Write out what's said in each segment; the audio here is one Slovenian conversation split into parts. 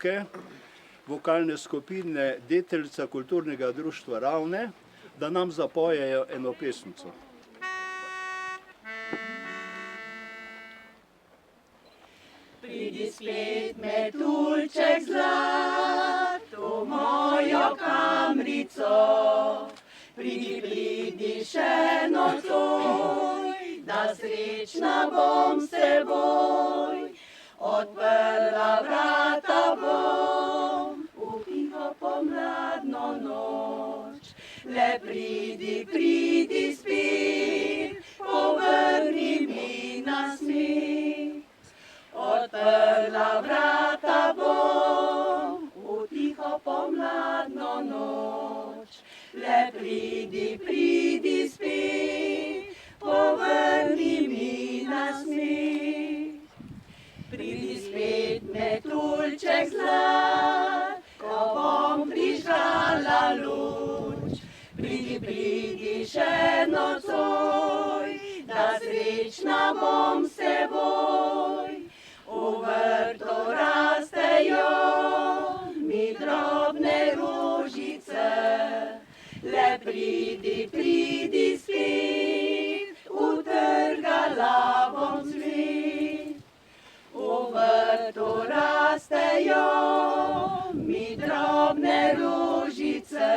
pevke, vokalne skupine Deteljica kulturnega društva Ravne, da nam zapojejo eno pesmico. Pridi spet, metuljček zlat, v mojo kamrico. Pridi še nocoj, da srečna bom s teboj. Odprla vrata bom v tiho pomladno noč. Le pridi spet, povrni mi nasmeh. Odprla vrata bom v tiho pomladno noč. Le pridi spet, povrni mi nasmeh. Pridi spet, metuljček zlat, ko bom prižgala luč. Pridi še nocoj, da srečna bom s teboj. V vrtu rastejo mi drobne rožice. Le pridi spet, utrgala bom cvet. V vrtu rastejo mi drobne rožice.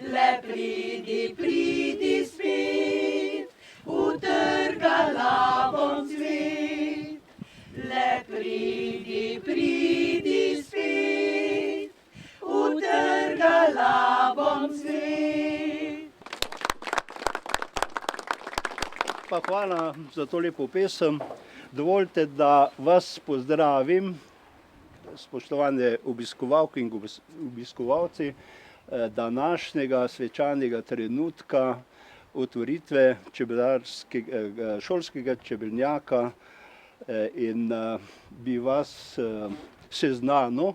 Le pridi spet, utrgala bom cvet. Le pridi spet, utrgala bom cvet. Pa hvala za to lepo pesem. Dovolite, da vas pozdravim, spoštovane obiskovalke in obiskovalci, današnjega svečanega trenutka otvoritve šolskega čebelnjaka in bi vas seznanil,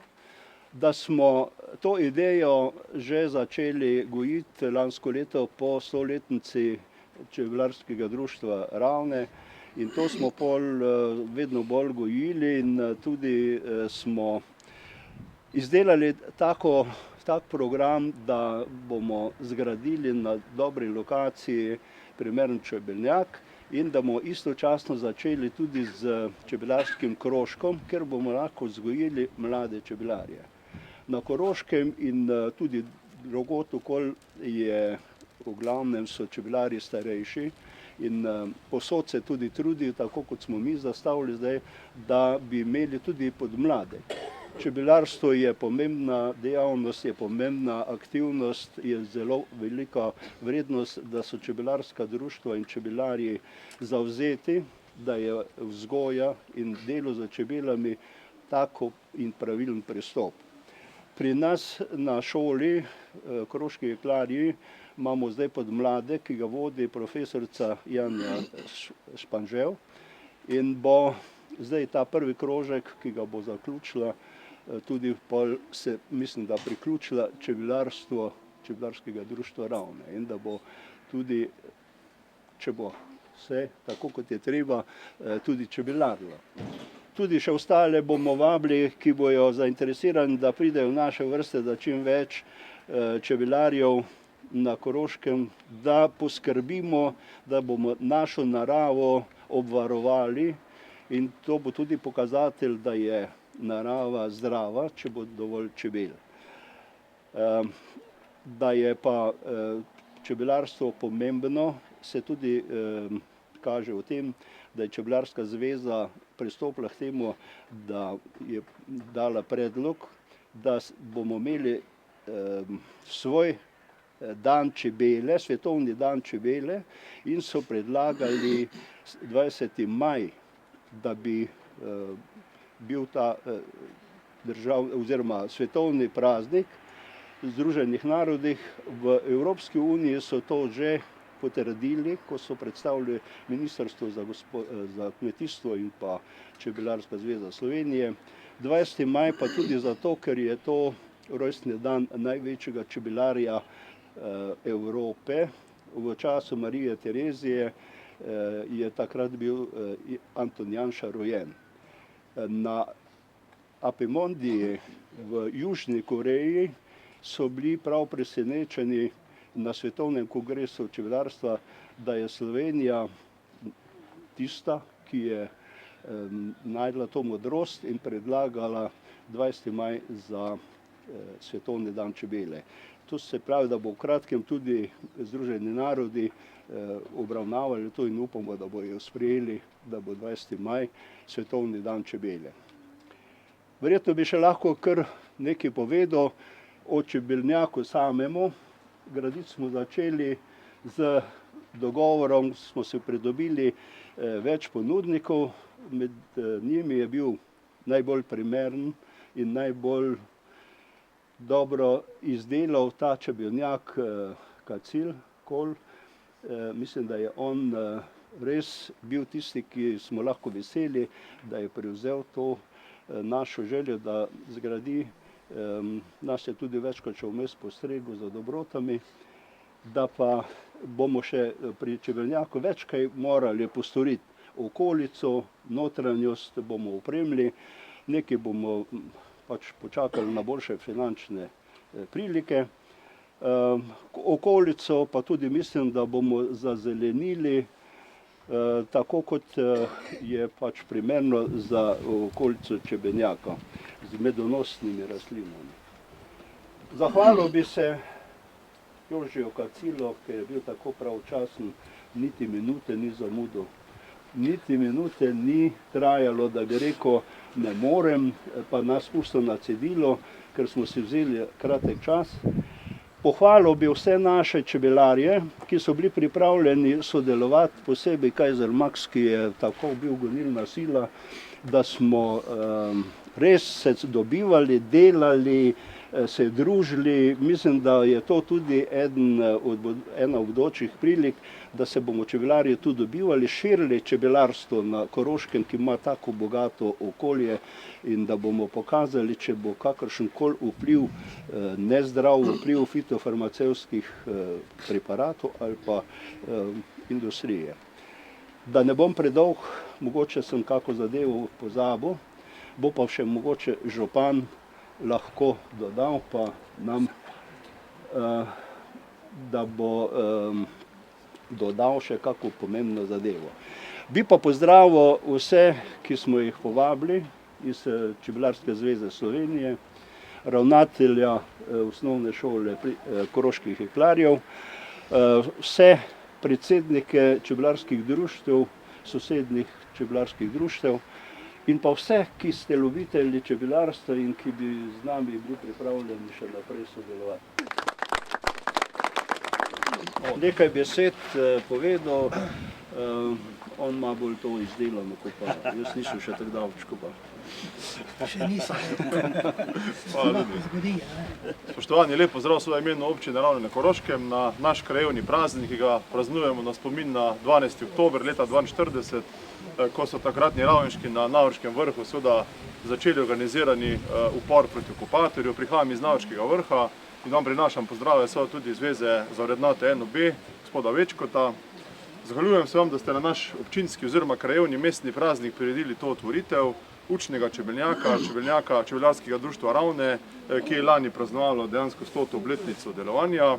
da smo to idejo že začeli gojiti lansko leto po 100-letnici Čebelarskega društva Ravne in to smo pol vedno bolj gojili in tudi smo izdelali tak program, da bomo zgradili na dobri lokaciji primeren čebeljak in da bomo istočasno začeli tudi z čebelarskim krožkom, kjer bomo lahko vzgojili mlade čebelarje. Na Koroškem in tudi drugod okoli v glavnem so čebelarji starejši in povsod se tudi trudijo, tako kot smo mi zastavili zdaj, da bi imeli tudi podmladek. Čebelarstvo je pomembna dejavnost, je pomembna aktivnost, je zelo velika vrednost, da so čebelarska društva in čebelarji zavzeti, da je vzgoja in delo za čebelami tako in pravilen pristop. Pri nas na šoli Koroški jeklarji imamo zdaj podmladek, ki ga vodi profesorica Janja Španžel in bo zdaj ta prvi krožek, ki ga bo zaključila, tudi mislim, da priključila čebelarstvo Čebelarskega društva Ravne in da bo tudi, če bo vse tako, kot je treba, tudi čebelarila. Tudi še ostale bomo vabili, ki bojo zainteresirani, da pridejo v naše vrste, da čim več čebelarjev na Koroškem, da poskrbimo, da bomo našo naravo obvarovali in to bo tudi pokazatelj, da je narava zdrava, če bo dovolj čebel. Da je pa čebelarstvo pomembno, se tudi kaže v tem, da je Čebelarska zveza pristopila k temu, da je dala predlog, da bomo imeli svoj dan čebele, svetovni dan čebele in so predlagali 20. maj, da bi bil ta oziroma svetovni praznik Združenih narodih. V Evropski uniji so to že potrdili, ko so predstavili Ministrstvo za kmetijstvo in pa Čebelarska zveza Slovenije. 20. maj pa tudi zato, ker je to rojstni dan največjega čebelarja Evrope. V času Marije Terezije je takrat bil Anton Janša rojen. Na Apimondiji v Južni Koreji so bili prav presenečeni na Svetovnem kongresu čebelarstva, da je Slovenija tista, ki je najdla to modrost in predlagala 20. maj za Svetovni dan čebele. To se pravi, da bo v kratkem tudi Združeni narodi obravnavali to in upamo, da bojo sprejeli, da bo 20. maj Svetovni dan čebele. Verjetno bi še lahko kar nekaj povedal o čebelnjaku samemu. Graditi smo začeli z dogovorom, smo se pridobili več ponudnikov, med njimi je bil najbolj primeren in najbolj dobro izdelal ta čebelnjak Kacil Kol. Mislim, da je on res bil tisti, ki smo lahko veseli, da je prevzel to našo željo, da zgradi. Nas je tudi večkrat še vmes postregel za dobrotami, da pa bomo še pri čebelnjaku več kaj morali postoriti. Okolico, notranjost bomo opremili, nekaj bomo pač počakali na boljše finančne prilike. Okolico pa tudi mislim, da bomo zazelenili tako, kot je pač primerno za okolico čebelnjaka, z medonosnimi rastlinami. Zahvalil bi se Jožeju Kacilu, ki je bil tako pravočasen, niti minute ni zamudil. Niti minute ni trajalo, da bi rekel, ne morem, pa nas pustil na cedilu, ker smo si vzeli kratek čas. Pohvalil bi vse naše čebelarje, ki so bili pripravljeni sodelovati, posebej Kaiser Max, ki je tako bil gonilna sila, da smo res se dobivali, delali, se družili. Mislim, da je to tudi ena od bodočih prilik, da se bomo čebelarji tu dobivali, širili čebelarstvo na Koroškem, ki ima tako bogato okolje, in da bomo pokazali, če bo kakršenkoli vpliv, nezdrav vpliv fitofarmacevtskih preparatov ali pa industrije. Da ne bom predolg, mogoče sem kako zadevo pozabil, bo pa še mogoče župan lahko dodal pa nam, da bo dodal še kako pomembno zadevo. Bi pa pozdravil vse, ki smo jih povabili iz Čebelarske zveze Slovenije, ravnatelja osnovne šole Koroških jeklarjev, vse predsednike čebelarskih društev, sosednjih čebelarskih društev in pa vse, ki ste ljubitelji čebelarstva in ki bi z nami bili pripravljeni še naprej sodelovati. Nekaj besed povedal, on ima bolj to izdelano, kot pa jaz nisem še tako davčko pa. Še nisem. Hvala tudi. Spoštovani, lep pozdrav v svojem imenu občine Ravne na Koroškem na naš krajevni praznik, ki ga praznujemo na spomin na 12. oktober leta 1942, ko so takratni Ravniški na Navrškem vrhu seveda začeli organizirani upor proti okupatorju. Prihajam iz Navrškega vrha in vam prinašam pozdrave tudi Zveze za vrednote NOB, gospoda Večkota. Zahvaljujem se vam, da ste na naš občinski oziroma krajevni mestni praznik priredili to otvoritev učnega čebelnjaka, Čebelarskega društva Ravne, ki je lani praznovalo dejansko 100. obletnico delovanja.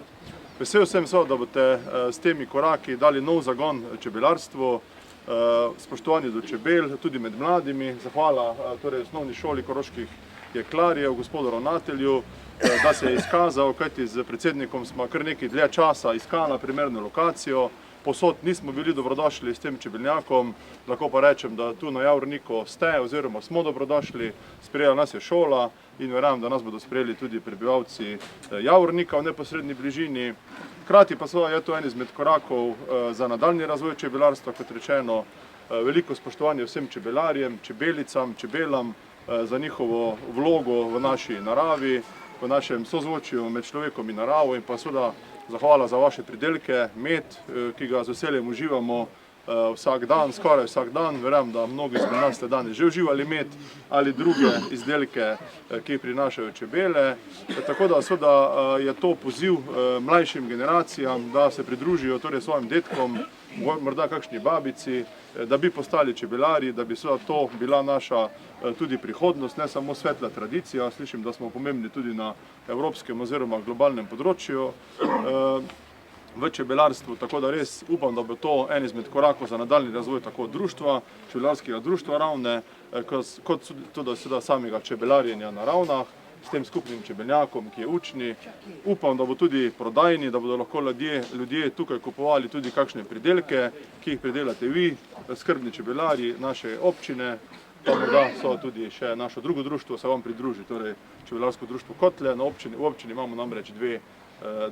Vesel sem seveda, da boste s temi koraki dali nov zagon čebelarstvu, spoštovanje do čebel, tudi med mladimi. Zahvala torej osnovni šoli Koroških jeklarjev, gospodu ravnatelju, da se je izkazal, kajti z predsednikom smo kar nekaj dlje časa iskala primerno lokacijo. Posod nismo bili dobrodošli s tem čebelnjakom, lahko pa rečem, da tu na Javorniku ste oziroma smo dobrodošli, sprejela nas je šola in verjamem, da nas bodo sprejeli tudi prebivalci Javornika v neposredni bližini. Hkrati pa seveda je to en izmed korakov za nadaljnji razvoj čebelarstva, kot rečeno, veliko spoštovanje vsem čebelarjem, čebelicam, čebelam za njihovo vlogo v naši naravi, v našem sozvočju med človekom in naravo in pa seveda zahvala za vaše pridelke, med, ki ga z veseljem uživamo vsak dan, skoraj vsak dan. Verjamem, da mnogi izmed nas ste danes že uživali med ali druge izdelke, ki prinašajo čebele. Tako da seveda je to poziv mlajšim generacijam, da se pridružijo torej svojim dedkom, morda kakšni babici, da bi postali čebelari, da bi seveda to bila naša tudi prihodnost, ne samo svetla tradicija. Slišim, da smo pomembni tudi na evropskem oziroma globalnem področju v čebelarstvu, tako da res upam, da bo to en izmed korakov za nadaljni razvoj tako društva, čebelarskega društva Ravne, kot tudi seveda samega čebelarjenja na Ravnah, s tem skupnim čebelnjakom, ki je učni. Upam, da bo tudi prodajni, da bodo lahko ljudje tukaj kupovali tudi kakšne pridelke, ki jih pridelate vi, skrbni čebelari naše občine, pa morda so tudi še našo drugo društvo se vam pridruži, torej čebelarsko društvo Kotle. V občini imamo namreč dve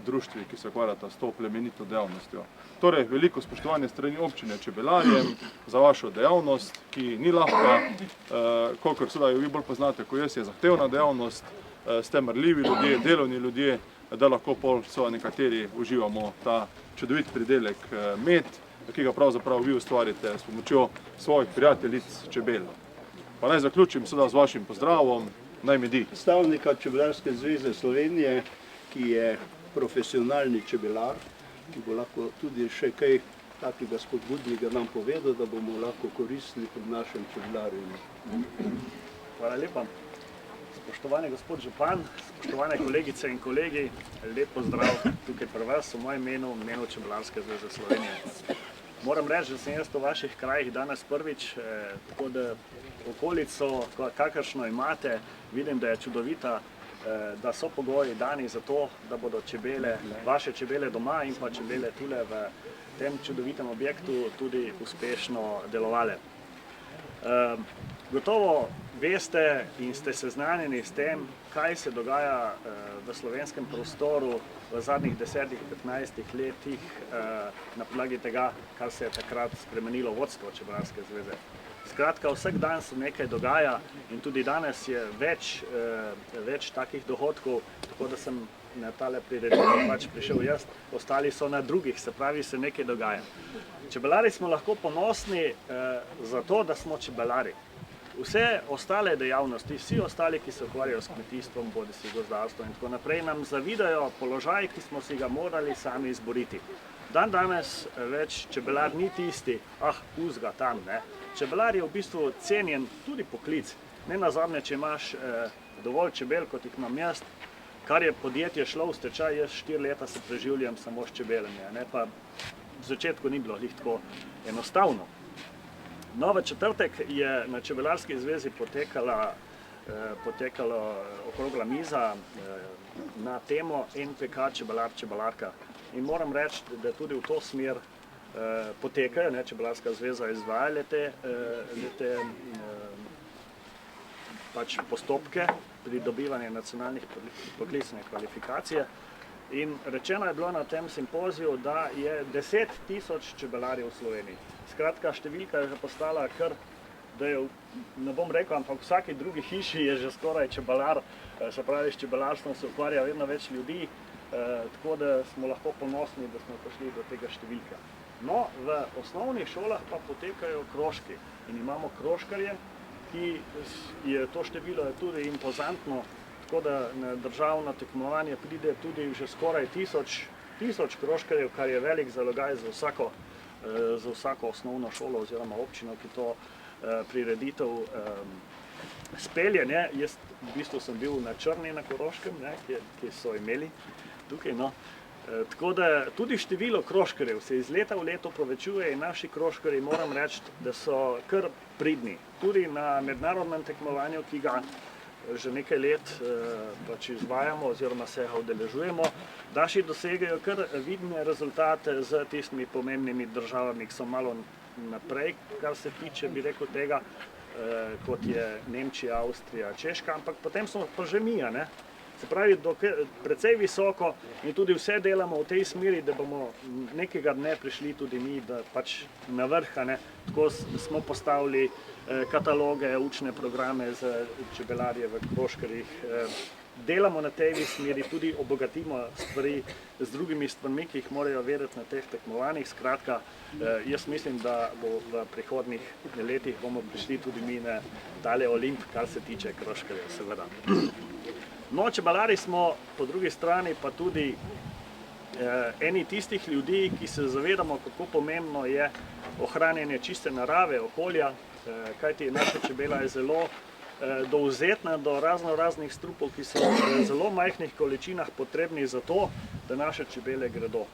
društvi, ki se ukvarjata s to plemenito dejavnostjo. Torej, veliko spoštovanje strani občine čebelarjem za vašo dejavnost, ki ni lahka, kolikor seveda jo vi bolj poznate kot jaz, je zahtevna dejavnost, ste marljivi ljudje, delovni ljudje, da lahko pol nekateri uživamo ta čudovit pridelek med, ki ga pravzaprav vi ustvarite s pomočjo svojih prijateljic čebel. Pa naj zaključim seveda z vašim pozdravom, naj medi. Predstavnika Čebelarske zveze Slovenije, ki je profesionalni čebelar, ki bo lahko tudi še kaj takega spodbudnega nam povedal, da bomo lahko koristili pri našem čebelarjenju. Hvala lepa. Spoštovani gospod župan, spoštovane kolegice in kolegi, lep pozdrav tukaj pri vas v mojem imenu, v imenu Čebelarske zveze Slovenije. Moram reči, da sem jaz v vaših krajih danes prvič, tako da okolico, kakršno imate, vidim, da je čudovita, da so pogoji dani za to, da bodo čebele, vaše čebele doma in pa čebele tule v tem čudovitem objektu tudi uspešno delovale. Gotovo veste in ste seznanjeni s tem, kaj se dogaja v slovenskem prostoru v zadnjih 10-15 letih na podlagi tega, kar se je takrat spremenilo vodstvo Čebelarske zveze. Skratka, vsak dan se nekaj dogaja in tudi danes je več takih dogodkov, tako da sem na tale prireditev pač prišel jaz, ostali so na drugih, se pravi, se nekaj dogaja. Čebelari smo lahko ponosni zato, da smo čebelari. Vse ostale dejavnosti, vsi ostali, ki se ukvarjajo s kmetijstvom, bodisi gozdarstvom in tako naprej, nam zavidajo položaj, ki smo si ga morali sami izboriti. Danes več čebelar ni tisti, uzga tam, ne. Čebelar je v bistvu cenjen tudi poklic. Ne nazadnje, če imaš dovolj čebel, kot jih imam jaz, kar je podjetje šlo v stečaj, jaz 4 leta se preživljam samo s čebelami, ne, pa v začetku ni bilo glih tako enostavno. No, v četrtek je na Čebelarski zvezi potekala okrogla miza na temo NPK čebelar, čebelarka. In moram reči, da tudi v to smer potekajo, Čebelarska zveza izvaja te postopke pridobivanja nacionalnih poklicne kvalifikacije. In rečeno je bilo na tem simpoziju, da je 10 000 čebelarjev v Sloveniji. Skratka, številka je že postala kar, da je, ne bom rekel, ampak v vsaki drugi hiši je že skoraj čebelar, se pravi, s čebelarstvom se ukvarja vedno več ljudi, tako da smo lahko ponosni, da smo prišli do tega številka. No, v osnovnih šolah pa potekajo krožki in imamo krožkarje, ki je to število je tudi impozantno, tako da na državno tekmovanje pride tudi že skoraj 1000 krožkarjev, kar je velik zalogaj za vsako osnovno šolo oziroma občino, ki to prireditev spelje. Jaz v bistvu sem bil na Črni na Koroškem, ki so imeli tukaj. Tako da tudi število krožkarjev se iz leta v leto povečuje in naši krožkarji, moram reči, da so kar pridni. Tudi na mednarodnem tekmovanju, ki ga že nekaj let pač izvajamo oziroma se ga udeležujemo, naši dosegajo kar vidne rezultate z tistimi pomembnimi državami, ki so malo naprej, kar se tiče, bi rekel, tega, kot je Nemčija, Avstrija, Češka, ampak potem smo pa že mi, ne? Se pravi, precej visoko in tudi vse delamo v tej smeri, da bomo nekega dne prišli tudi mi, da pač na vrh, ne? Tako smo postavili kataloge, učne programe za čebelarje v krožkarjih, delamo na tej smeri, tudi obogatimo stvari z drugimi stvarmi, ki jih morajo vedeti na teh tekmovanjih. Skratka, jaz mislim, da bo v prihodnjih letih bomo prišli tudi mi na tale Olimp, kar se tiče kroškarjev, seveda. No, čebelarji smo po drugi strani pa tudi eni tistih ljudi, ki se zavedamo, kako pomembno je ohranjanje čiste narave, okolja, kajti naša čebela je zelo dovzetna do raznih strupov, ki so v zelo majhnih količinah potrebni za to, da naše čebele gredo.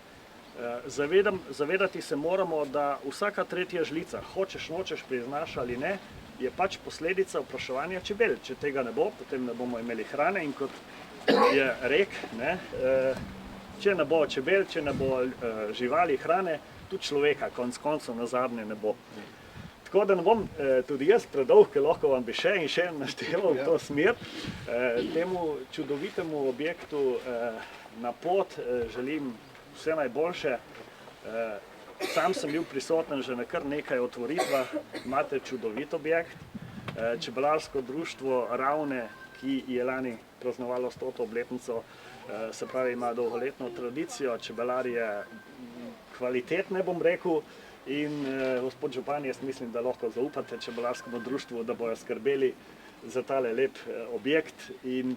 Zavedati se moramo, da vsaka tretja žlica, hočeš, nočeš, priznaš ali ne, je pač posledica opraševanja čebel. Če tega ne bo, potem ne bomo imeli hrane in kot je rek, če ne bo čebel, če ne bo živali hrane, tudi človeka konec koncev nazadnje ne bo. Tako da ne bom tudi jaz predolg, ker lahko vam bi še in še našteval v to smer. Temu čudovitemu objektu na pot želim vse najboljše. Sam sem bil prisoten že na kar nekaj otvoritvah, imate čudovit objekt. Čebelarsko društvo Ravne, ki je lani praznovalo 100. obletnico, se pravi, ima dolgoletno tradicijo, čebelarje kvalitetne, bom rekel, in gospod župan, jaz mislim, da lahko zaupate čebelarskemu društvu, da bojo skrbeli za tale lep objekt in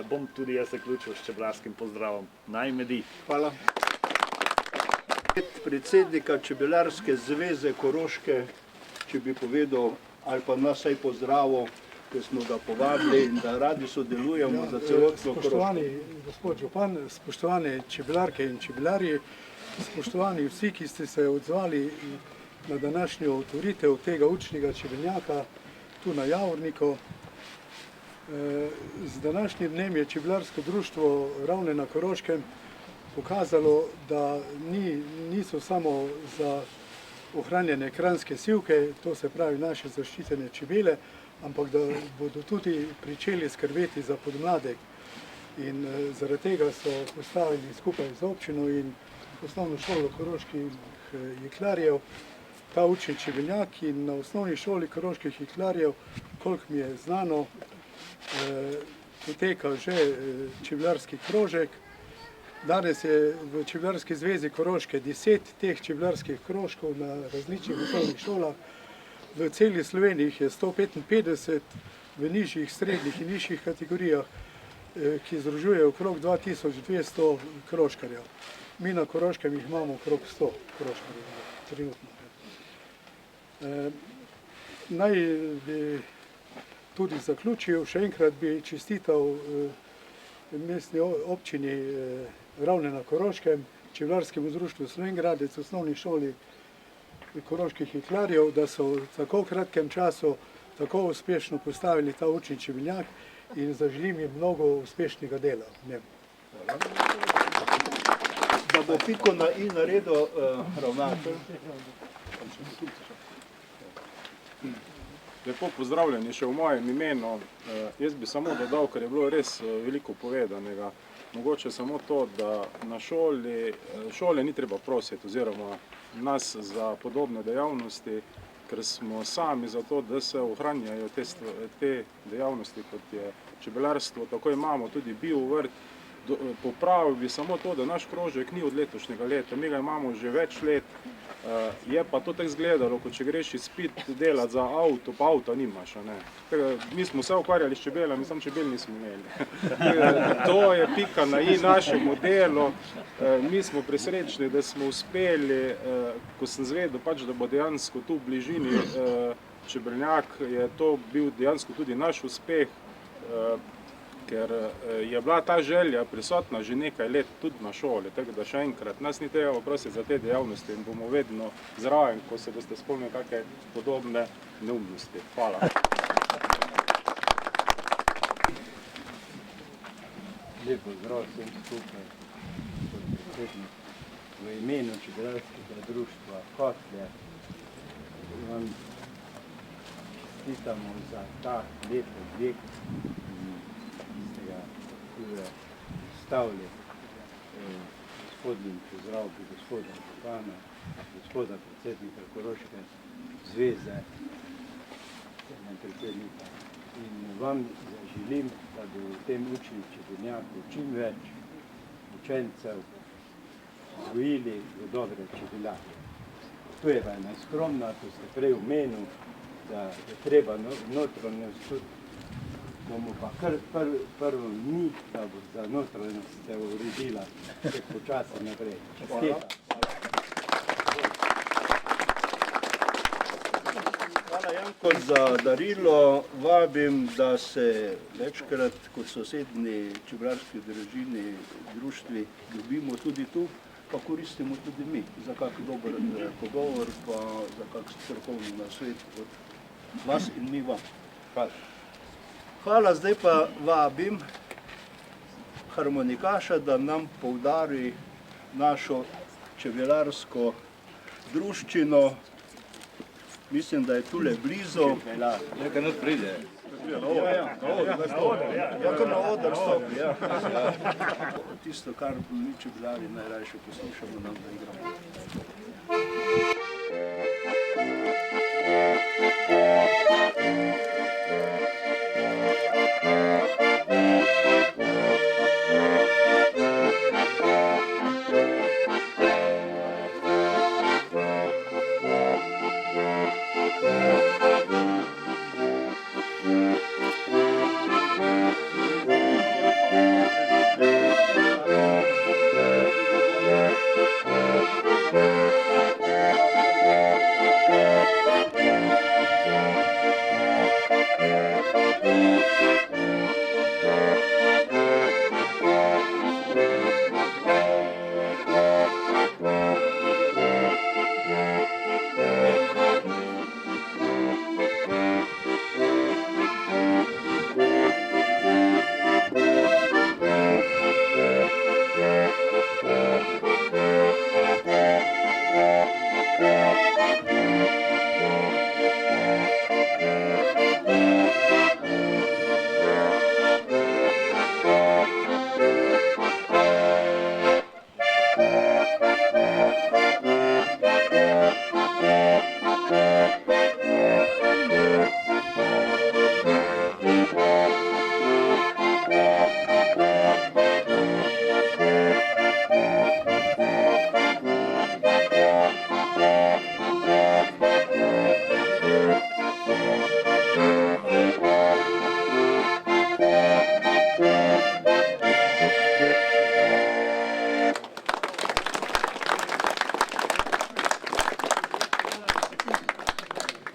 bom tudi jaz zaključil s čebelarskim pozdravom. Naj medi. Hvala. Predsednika Čebelarske zveze Koroške, če bi povedal, ali pa nas vsaj pozdravil, ker smo ga povabili in da radi sodelujemo za celotno Koroško. Spoštovani gospod župan, spoštovane čebelarke in čebelarji, spoštovani vsi, ki ste se odzvali na današnjo otvoritev tega učnega čebelnjaka tu na Javorniku. Z današnjim dnem je Čebelarsko društvo Ravne na Koroškem pokazalo, da niso samo za ohranjene kranjske sivke, to se pravi naše zaščitene čebele, ampak da bodo tudi pričeli skrbeti za podmladek. In zaradi tega so postavili skupaj z občino in osnovno šolo koroških jeklarjev ta učni čebelnjak in na osnovni šoli koroških jeklarjev, koliko mi je znano, poteka že čebelarski krožek. Danes je v Čebelarski zvezi Koroške 10 teh čebelarskih krožkov na različnih osnovnih šolah. V celi Sloveniji je 155 v nižjih, srednjih in višjih kategorijah, ki združujejo okrog 2200 krožkarjev. Mi na Koroškem jih imamo okrog 100 krožkarjev trenutno. Naj bi tudi zaključil, še enkrat bi čestital mestni občini Ravne na Koroškem, Čebelarskemu društvu Slovengradec, osnovni šoli koroških jeklarjev, da so v tako kratkem času tako uspešno postavili ta učni čebelnjak in zaželim jim mnogo uspešnega dela v njem. Da bo piko na i naredil ravnatelj. Lepo pozdravljeni še v mojem imenu. Jaz bi samo dodal, ker je bilo res veliko povedanega. Mogoče samo to, da na šole ni treba prositi oziroma nas za podobne dejavnosti, ker smo sami za to, da se ohranjajo te dejavnosti, kot je čebelarstvo. Tako imamo tudi biovrt. Popravil bi samo to, da naš krožek ni od letošnjega leta. Mi ga imamo že več let. Je pa to tako izgledalo, kot če greš izpit delati za avto, pa avta nimaš. Mi smo se ukvarjali s čebelami, samo čebel nismo imeli. To je pika na i našemu delu. Mi smo presrečni, da smo uspeli, ko sem zvedel, da bo dejansko tu v bližini čebelnjak, je to bil dejansko tudi naš uspeh, ker je bila ta želja prisotna že nekaj let tudi na šoli. Tako da še enkrat, nas ni treba prositi za te dejavnosti in bomo vedno zraven, ko se boste spomnili kakšne podobne neumnosti. Hvala. Lep pozdrav vsem skupaj, v imenu Čebelarskega društva Kotlje vam čestitamo za ta lep objekt, stavili gospodin pozdrav bi gospoda župana, gospoda predsednika Koroške zveze, predsednika in vam želim, da bi v tem učili čebelnjaku čim več učencev gojili v dobre čebelarje. To je pa ena skromna, ko ste prej omenil, da je treba notranjost tudi, bomo pa kar prvo ni, da bo za notranjost se uredila, še počasi naprej. Hvala Janko za darilo. Vabim, da se večkrat kot sosednji čebelarski družini, društvi ljubimo tudi tu, pa koristimo tudi mi za kak dober pogovor, pa za kak strokovni nasvet od vas in mi vam. Hvala. Hvala, zdaj pa vabim harmonikaša, da nam poudari našo čebelarsko druščino. Mislim, da je tule blizu. Nekaj not pride. Ja, kar na oder stopi, ja. Tisto, kar mi čebelari najrajše poslušamo, nam da igramo.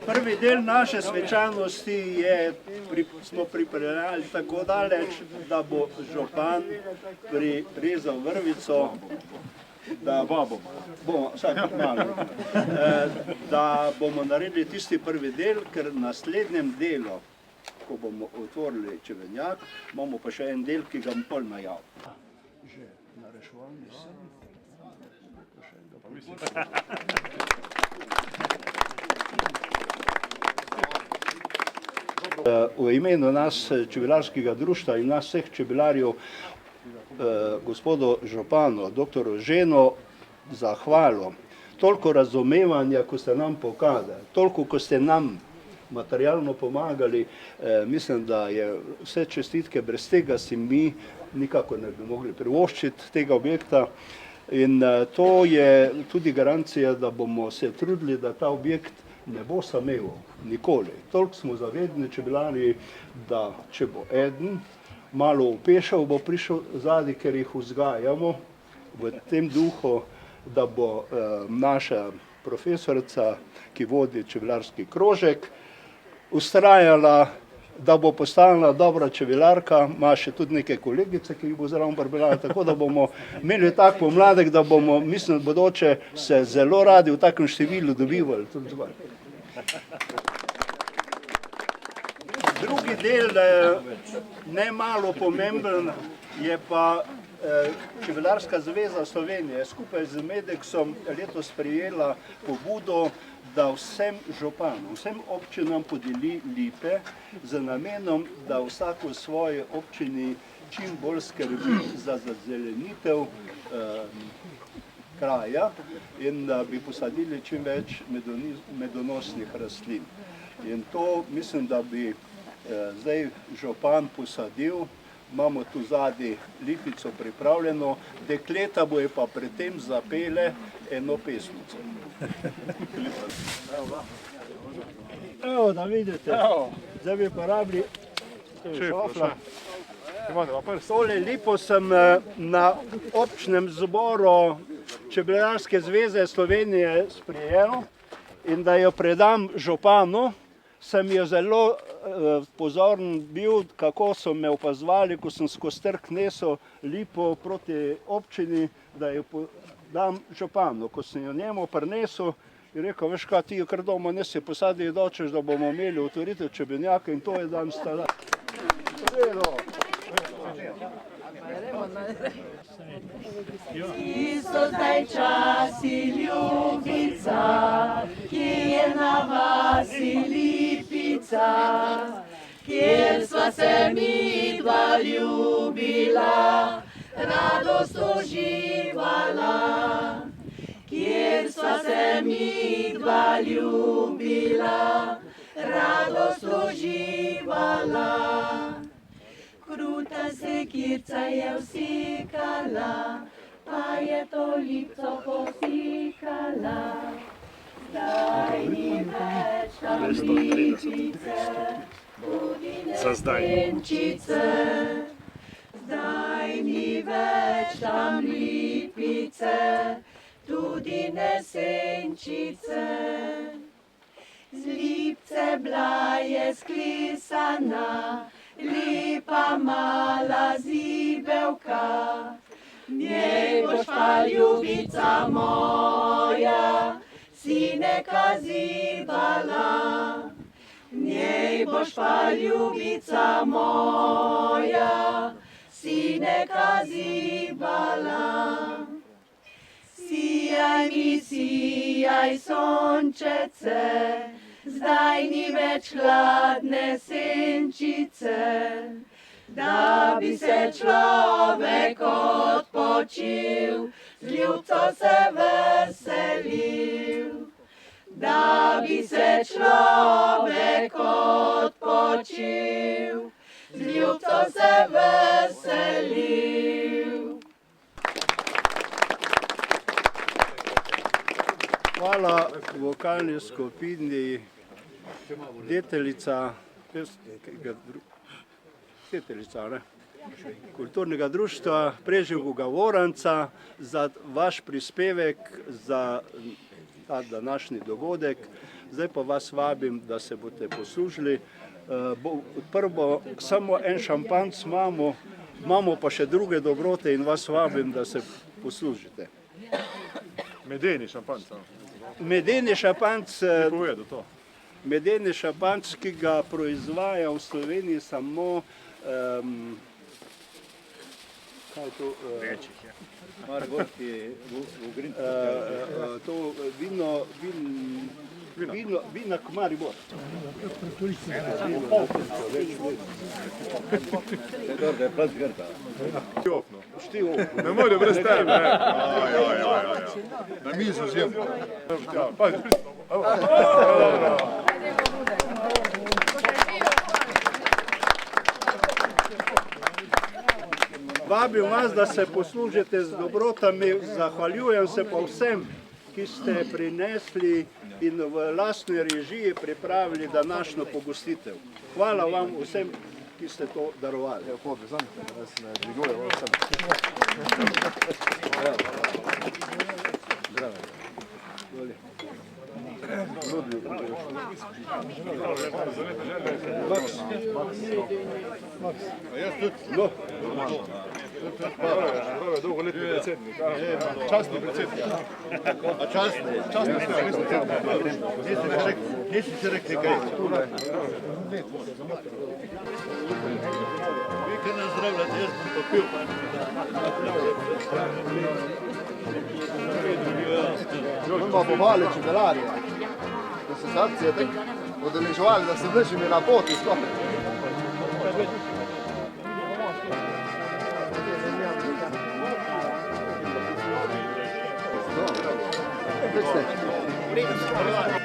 Prvi del naše svečanosti smo pripeljali tako daleč, da bo župan prirezal vrvico, da bomo naredili tisti prvi del, ker v naslednjem delu, ko bomo otvorili čebelnjak, imamo pa še en del, ki ga bom pol najavil. Že na reševalni sem. V imenu nas čebelarskega društva in nas vseh čebelarjev gospodu županu, doktoru Ženu, zahvalo. Toliko razumevanja, ko ste nam pokazali, toliko, ko ste nam materialno pomagali, mislim, da je vse čestitke, brez tega si mi nikako ne bi mogli privoščiti tega objekta. In to je tudi garancija, da bomo se trudili, da ta objekt ne bo sameval, nikoli. Toliko smo zavedni čebelari, da če bo eden malo upešal, bo prišel zadnji, ker jih vzgajamo v tem duhu, da bo naša profesorica, ki vodi čebelarski krožek, vztrajala, da bo postala dobra čebelarka, ima še tudi neke kolegice, ki jih bo zraven pripeljala, tako da bomo imeli tak pomladek, da bomo, mislim, bodoče se zelo radi v takem številu dobivali tudi z vami. Drugi del, ne malo pomemben, je pa Čebelarska zveza Slovenije skupaj z Medeksom letos sprejela pobudo, da vsem županom, vsem občinam podeli lipe z namenom, da vsak v svoji občini čim bolj skrbi za zazelenitev kraja in da bi posadili čim več medonosnih rastlin. In to mislim, da bi Zdaj župan posadil, imamo tu zadnji lipico pripravljeno, dekleta bojo pa pri tem zapele eno pesmico. Evo, da vidite, zdaj bi pa rabili šofla. Tole lipo sem na občnem zboru Čebelarske zveze Slovenije sprejel in da jo predam županu. Sem jo zelo pozoren bil, kako so me opazovali, ko sem skozi trg nesel lipo proti občini, da jo dam županu. Ko sem jo njemu prinesel, je rekel, veš kaj, ti jo kar doma nesi posadi dočeš, da bomo imeli otvoritev čebenjaka in to je dan stala. Ki so zdaj časi ljubica, ki je na vasi Lipica, kjer sva se mi dva ljubila, radost uživala. Kjer sva se mi dva ljubila, radost uživala. Kruta sekirca je usikala, pa je to lipco posikala. Zdaj ni več tam lipice, tudi ne senčice. Zdaj ni več tam lipice, tudi ne senčice. Z lipce bila je sklisana, lipa mala zibelka, njej boš pa ljubica moja, sineka zibala. Njej boš pa ljubica moja, sineka zibala. Sijaj mi, sijaj sončece, zdaj ni več hladne senčice, da bi se človek odpočil, z ljubco se veselil. Da bi se človek odpočil, z ljubco se veselil. Hvala vokalni skupini Deteljica, kulturnega društva Preživega Voranca za vaš prispevek za ta današnji dogodek. Zdaj pa vas vabim, da se boste poslužili. Prvo, samo en šampanc imamo pa še druge dobrote in vas vabim, da se poslužite. Medeni šampanc. Medeni šampanc. Povedal to. Medeni šampanc, ki ga proizvaja v Sloveniji samo kaj je to? Večjih je. To vina Maribor. Ne morem brez tebe. Na mizo zjem. Vabim vas, da se poslužite z dobrotami, zahvaljujem se pa vsem, ki ste prinesli in v lastni režiji pripravili današnjo pogostitev. Hvala vam vsem, ki ste to darovali. Dolgoletni predsednik. Častni predsednik. Častni predsednik. Nisi si rekli kaj. Vi kaj nas zdravljate, jaz bom popil. Bomo povali čebelarje, da so se akcije tako udeleževali, da se bližili na poti sploh. Dobro.